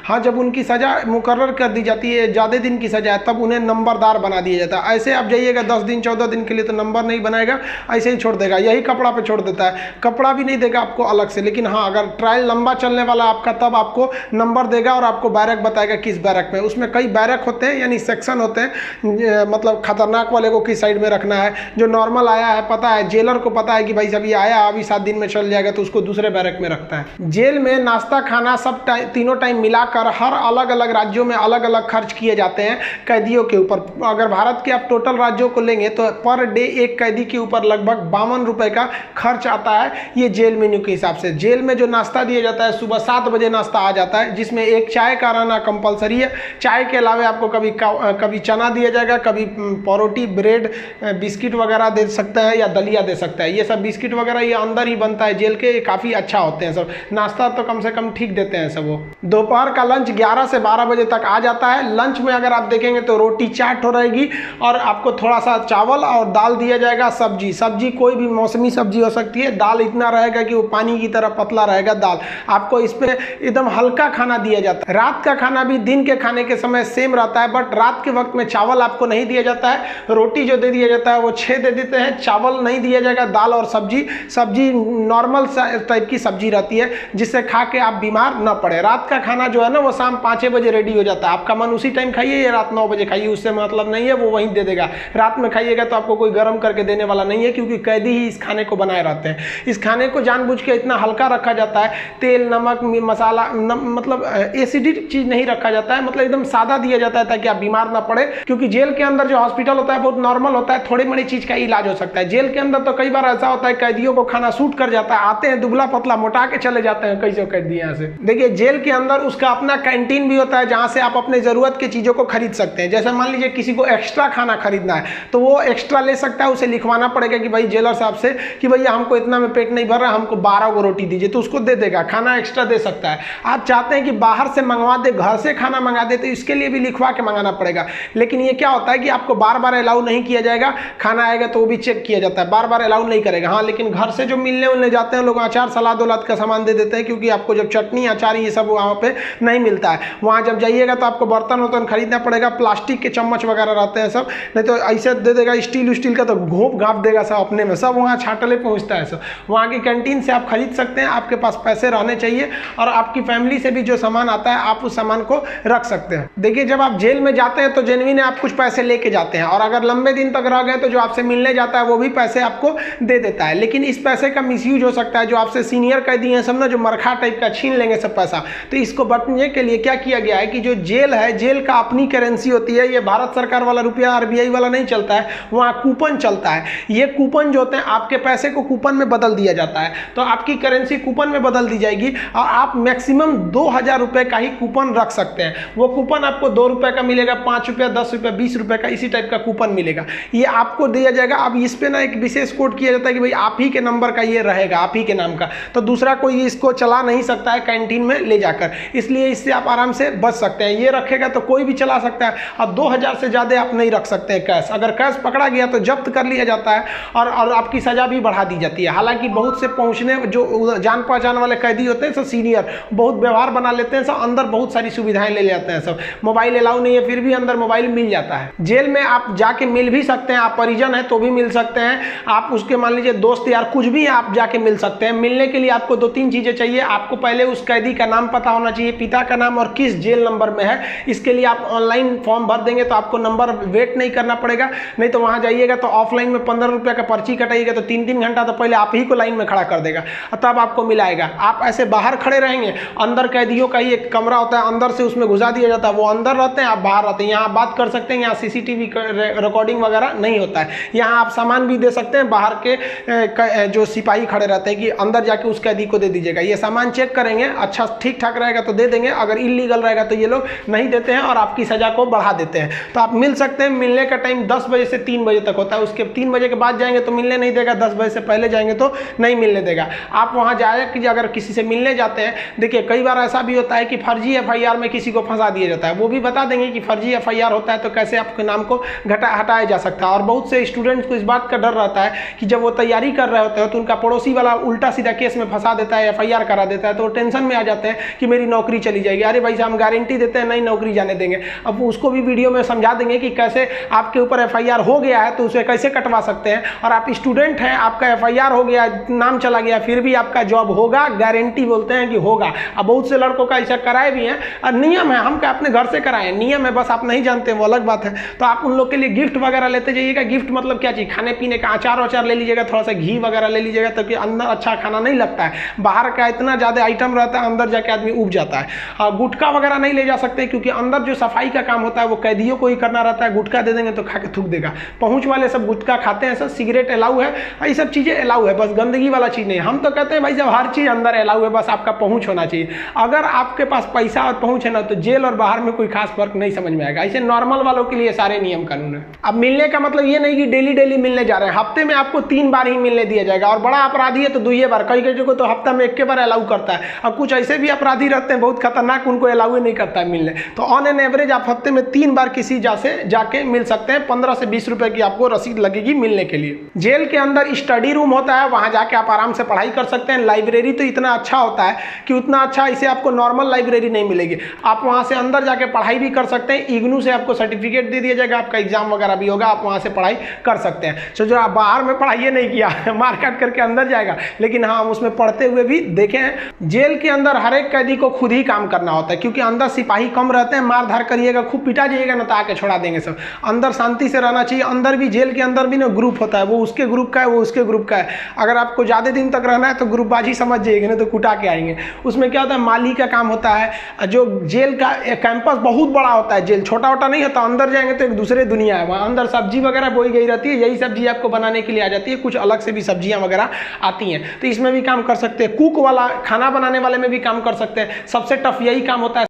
हाँ, जब उनकी सज़ा मुकर्रर कर दी जाती है, ज़्यादा दिन की सज़ा है, तब उन्हें नंबरदार बना दिया जाता है। ऐसे आप जाइएगा 10 दिन 14 दिन के लिए तो नंबर नहीं बनाएगा, ऐसे ही छोड़ देगा, यही कपड़ा पे छोड़ देता है, कपड़ा भी नहीं देगा आपको अलग से। लेकिन हाँ, अगर ट्रायल लंबा चलने वाला आपका तब आपको नंबर देगा और आपको बैरक बताएगा किस बैरक में। उसमें कई बैरक होते हैं, यानी सेक्शन होते हैं, मतलब खतरनाक वाले को किस साइड में रखना है। जो नॉर्मल आया है पता है, जेलर को पता है कि भाई अभी आया, अभी 7 दिन में चल जाएगा, तो उसको दूसरे बैरक में रखता है। जेल में नाश्ता खाना सब तीनों टाइम मिलाकर हर अलग अलग राज्यों में अलग अलग खर्च किए जाते हैं कैदियों के ऊपर। अगर भारत के आप टोटल राज्यों को लेंगे तो पर डे एक कैदी के ऊपर लगभग 52 रुपए का खर्च आता है, ये जेल मेन्यू के हिसाब से। जेल में जो नाश्ता दिया जाता है, सुबह 7 बजे नाश्ता आ जाता है, जिसमें एक चाय का रहना कंपलसरी है। चाय के अलावा आपको कभी चना दिया जाएगा, कभी परोटी, ब्रेड, बिस्किट वगैरह दे सकता है या दलिया दे सकता है। ये सब बिस्किट वगैरह ये अंदर ही बनता है जेल के, काफ़ी अच्छा होते हैं सब। नाश्ता तो कम से कम ठीक देते हैं सब वो। दोपहर का लंच 11 से 12 बजे तक आ जाता है। लंच में अगर आप देखेंगे तो रोटी 4 ठो रहेगी और आपको थोड़ा सा चावल और दाल दिया जाएगा। सब्जी कोई भी मौसमी सब्जी हो सकती है। दाल इतना रहेगा कि वो पानी की तरह पतला रहेगा दाल। आपको इस पे एकदम हल्का खाना दिया जाता है। रात का खाना भी दिन के खाने के समय सेम रहता है, बट रात के वक्त में चावल आपको नहीं दिया जाता है। रोटी जो दे दिया जाता है वो 6 दे देते हैं, चावल नहीं दिया जाएगा। दाल और सब्जी नॉर्मल टाइप की सब्जी रहती है, जिससे खा के आप बीमार न पड़े। रात का खाना जो है ना वो शाम 5 बजे रेडी हो जाता है। आपका मन उसी टाइम खाइए या रात 9 बजे खाइए, उससे मतलब नहीं है, वो वहीं दे देगा। रात में खाइएगा तो आपको कोई गर्म करके देने वाला नहीं है, क्योंकि कैदी ही इस खाने को बनाए रहते हैं। इस खाने को जानबूझ के इतना हल्का रखा जाता है, तेल नमक मसाला मतलब एसिडिक चीज नहीं रखा जाता है, मतलब एकदम सादा दिया जाता है ताकि आप बीमार ना पड़े। क्योंकि जेल के अंदर जो हॉस्पिटल होता है बहुत नॉर्मल होता है, थोड़ी बड़ी चीज का इलाज हो सकता है। जेल के अंदर तो कई बार ऐसा होता है कैदियों को खाना सूट कर जाता है, आते हैं दुबला पतला मोटा के चले जाते हैं कई जो कैदी यहाँ से। देखिए जेल के अंदर उसका अपना कैंटीन भी होता है, जहाँ से आप अपने जरूरत की चीजों को खरीद सकते हैं। जैसे मान लीजिए किसी को एक्स्ट्रा खाना खरीदना है तो वो एक्स्ट्रा ले सकता है, उसे लिखवाना पड़ेगा कि भाई जेलर साहब से कि भैया हमको इतना में पेट नहीं भर रहा, हमको 12 गो रोटी दीजिए, तो उसको दे देगा, खाना एक्स्ट्रा दे सकता है। आप चाहते हैं कि बाहर से मंगवा दे, घर से खाना मंगा दे, तो इसके लिए भी लिखवा के मंगाना पड़ेगा। लेकिन ये क्या होता है कि आपको बार बार अलाउ नहीं किया जाएगा, खाना आएगा तो वो भी चेक किया जाता है, बार बार अलाउ नहीं करेगा। हाँ, लेकिन घर से जो मिलने उलने जाते हैं लोग अचार सलाद उलाद का सामान दे देते हैं, क्योंकि आपको जब चटनी अचार ये सब वहाँ पे नहीं मिलता है। वहाँ जब जाइएगा तो आपको बर्तन वर्तन खरीदना पड़ेगा, प्लास्टिक के चम्मच वगैरह रहते हैं सब, नहीं तो ऐसे दे देगा स्टील का तो घोंप घाप देगा सब अपने में, सब वहाँ छाटले पहुँचता है सब। वहाँ की कैंटीन से आप खरीद सकते हैं, आपके पास पैसे रहने चाहिए और आपकी फैमिली से भी जो सामान आता है आप उस सामान को रख सकते हैं। देखिए जब आप जेल में जाते हैं तो जेन्युइन आप कुछ पैसे लेके जाते हैं, और अगर लंबे दिन तक रह गए तो जो आपसे मिलने जाता है वो भी पैसे आपको दे देता है। लेकिन इस पैसे का मिसयूज हो सकता है, जो आपसे सीनियर कैदी हैं सब ना, जो मरखा टाइप का छीन लेंगे सब पैसा। तो इसको बचने के लिए क्या किया गया है कि जो जेल है, जेल का अपनी करेंसी होती है, ये भारत सरकार वाला रुपया RBI वाला नहीं चलता है, वहाँ कूपन चलता है। ये कूपन जो होते हैं आपके पैसे को कूपन में बदल दिया जाता है, तो आपकी करेंसी कूपन में बदल दी जाएगी और आप मैक्सिमम 2000 रुपए का ही कूपन रख सकते हैं। वो कूपन आपको 2 रुपए का मिलेगा, 5 रुपये, 10 रुपये, 20 रुपये का इसी टाइप का कूपन मिलेगा, ये आपको दिया जाएगा। अब इस पे ना एक विशेष कोड किया जाता है कि भाई आप ही के नंबर का ये रहेगा, आप ही के नाम का, तो दूसरा कोई इसको चला नहीं सकता है कैंटीन में ले जाकर, इसलिए इससे आप आराम से बच सकते हैं। ये रखेगा तो कोई भी चला सकता है। अब 2000 से ज़्यादा आप नहीं रख सकते हैं कैश, अगर कैश पकड़ा गया तो जब्त कर लिया जाता है और आपकी सज़ा भी बढ़ा दी जाती है। हालांकि बहुत से पहुंचने जो जान पहचान वाले कैदी होते हैं सब सीनियर, बहुत व्यवहार बना लेते हैं सब, अंदर बहुत सारी सुविधाएं ले जाते हैं सब। मोबाइल अलाउ नहीं है, फिर भी अंदर मोबाइल मिल जाता है। जेल में आप जाके मिल भी सकते हैं, आप परिजन हैं तो भी मिल सकते हैं, आप उसके मान लीजिए दोस्त यार कुछ भी आप जाके मिल सकते हैं। मिलने के लिए आपको 2-3 चीज़ें चाहिए। आपको पहले उस कैदी का नाम पता होना चाहिए, पिता का नाम और किस जेल नंबर में है। इसके लिए आप ऑनलाइन फॉर्म भर देंगे तो आपको नंबर वेट नहीं करना पड़ेगा, नहीं तो वहाँ जाइएगा तो ऑफलाइन में 15 रुपये का पर्ची कटाइएगा तो 3-3 घंटा तो पहले आप ही को लाइन में खड़ा कर देगा, तब आपको मिलाएगा। आप ऐसे बाहर खड़े रहेंगे, अंदर कैदियों का ही एक कमरा होता है, अंदर से उसमें घुसा दिया जाता है, वो अंदर रहते हैं, आप बाहर रहते हैं। यहाँ आप बात कर सकते हैं, यहाँ CCTV रिकॉर्डिंग वगैरह नहीं होता है। यहाँ आप सामान भी दे सकते हैं, बाहर के जो सिपाही खड़े रहते हैं कि अंदर जाके उस कैदी को दे दीजिएगा, ये सामान चेक करेंगे, अच्छा ठीक ठाक रहेगा तो दे देंगे, अगर इलीगल रहेगा तो ये लोग नहीं देते हैं और आपकी सजा को बढ़ा देते हैं। तो आप मिल सकते हैं। मिलने का टाइम 10 बजे से 3 बजे तक होता है, उसके 3 बजे के बाद जाएंगे तो मिलने नहीं देगा, 10 बजे से पहले जाएंगे तो नहीं मिलने देगा। आप वहाँ जाए कि अगर किसी से मिलने जाते हैं, देखिए कई बार ऐसा भी होता है कि फर्जी FIR में किसी को फंसा दिया जाता है, वो भी बता देंगे कि फर्जी FIR होता है तो कैसे आपके नाम को हटाया जा सकता है। और बहुत से स्टूडेंट्स को इस बात का डर रहता है कि जब वो तैयारी कर रहे होते हैं तो उनका पड़ोसी वाला उल्टा सीधा केस में फंसा देता है, FIR करा देता है, तो टेंशन में आ जाते हैं कि मेरी नौकरी चली चली जाएगी, अरे भाई साहब हम गारंटी देते हैं नहीं नौकरी जाने देंगे। अब उसको भी वीडियो में समझा देंगे कि कैसे आपके ऊपर एफआईआर हो गया है तो उसे कैसे कटवा सकते हैं, और आप स्टूडेंट हैं, आपका एफआईआर हो गया, नाम चला गया, फिर भी आपका जॉब होगा, गारंटी बोलते हैं कि होगा। अब बहुत से लड़कों का ऐसा कराए भी हैं, और नियम है, हम क्या अपने घर से कराए, नियम है, बस आप नहीं जानते वो अलग बात है। तो आप उन लोग के लिए गिफ्ट वगैरह लेते जाइएगा। गिफ्ट मतलब क्या चीज़, खाने पीने का अचार वचार ले लीजिएगा, थोड़ा सा घी वगैरह ले लीजिएगा, ताकि अंदर अच्छा खाना नहीं लगता है, बाहर का इतना ज़्यादा आइटम रहता है, अंदर जाके आदमी उब जाता है। गुटखा वगैरह नहीं ले जा सकते, क्योंकि अंदर जो सफाई का काम होता है वो कैदियों को ही करना रहता है। गुटखा दे देंगे तो खा के थूक देगा। पहुंच वाले सब गुटखा खाते हैं, सब सिगरेट अलाउ है, ये सब चीज़ें अलाउ है, बस गंदगी वाला चीज़ नहीं। हम तो कहते हैं भाई जब हर चीज़ अंदर अलाउ है, बस आपका पहुंच होना चाहिए। अगर आपके पास पैसा और पहुंच है ना, तो जेल और बाहर में कोई खास फर्क नहीं समझ में आएगा। ऐसे नॉर्मल वालों के लिए सारे नियम कानून है। अब मिलने का मतलब ये नहीं कि डेली डेली मिलने जा रहे हैं, हफ्ते में आपको 3 बार ही मिलने दिया जाएगा, और बड़ा अपराधी है तो 2 बार, कई को तो हफ्ता में 1 बार अलाउ करता है। और कुछ ऐसे भी अपराधी रहते हैं बहुत खतरनाक, उनको अलाउ नहीं करता है मिलने। तो ऑन एन एवरेज आप हफ्ते में 3 बार किसी जाके मिल सकते हैं। 15 से 20 रुपए की आपको रसीद लगेगी मिलने के लिए। जेल के अंदर स्टडी रूम होता है, वहां जाके आप आराम से पढ़ाई कर सकते हैं। लाइब्रेरी तो इतना अच्छा होता है कि उतना अच्छा इसे आपको नॉर्मल लाइब्रेरी नहीं मिलेगी। आप वहां से अंदर जाके पढ़ाई भी कर सकते हैं। इग्नू से आपको सर्टिफिकेट दे दिया जाएगा, आपका एग्जाम वगैरह भी होगा, आप वहां से पढ़ाई कर सकते हैं। तो जो आप बाहर में पढ़ाई नहीं किया मार काट करके अंदर जाएगा, लेकिन हाँ हम उसमें पढ़ते हुए भी देखे हैं। जेल के अंदर हर एक कैदी को खुद ही काम करना होता है, क्योंकि अंदर सिपाही कम रहते हैं। मार धार करिएगा, खूब पिटा जाइएगा ना, तो आके छोड़ा देंगे सब। अंदर शांति से रहना चाहिए। अंदर भी, जेल के अंदर भी ना ग्रुप होता है, वो उसके ग्रुप का है, वो उसके ग्रुप का है। अगर आपको ज़्यादा दिन तक रहना है तो ग्रुपबाजी समझ जाइएगा, ना तो कुटा के आएंगे। उसमें क्या होता है, माली का काम होता है। जो जेल का कैंपस बहुत बड़ा होता है, जेल छोटा वोटा नहीं होता। अंदर जाएंगे तो एक दूसरे दुनिया है, वहाँ अंदर सब्जी वगैरह बोई गई रहती है, यही सब्जी आपको बनाने के लिए आ जाती है। कुछ अलग से भी सब्जियां वगैरह आती हैं, तो इसमें भी काम कर सकते हैं। कुक वाला, खाना बनाने वाले में भी काम कर सकते हैं। सबसे टफ यही काम होता है।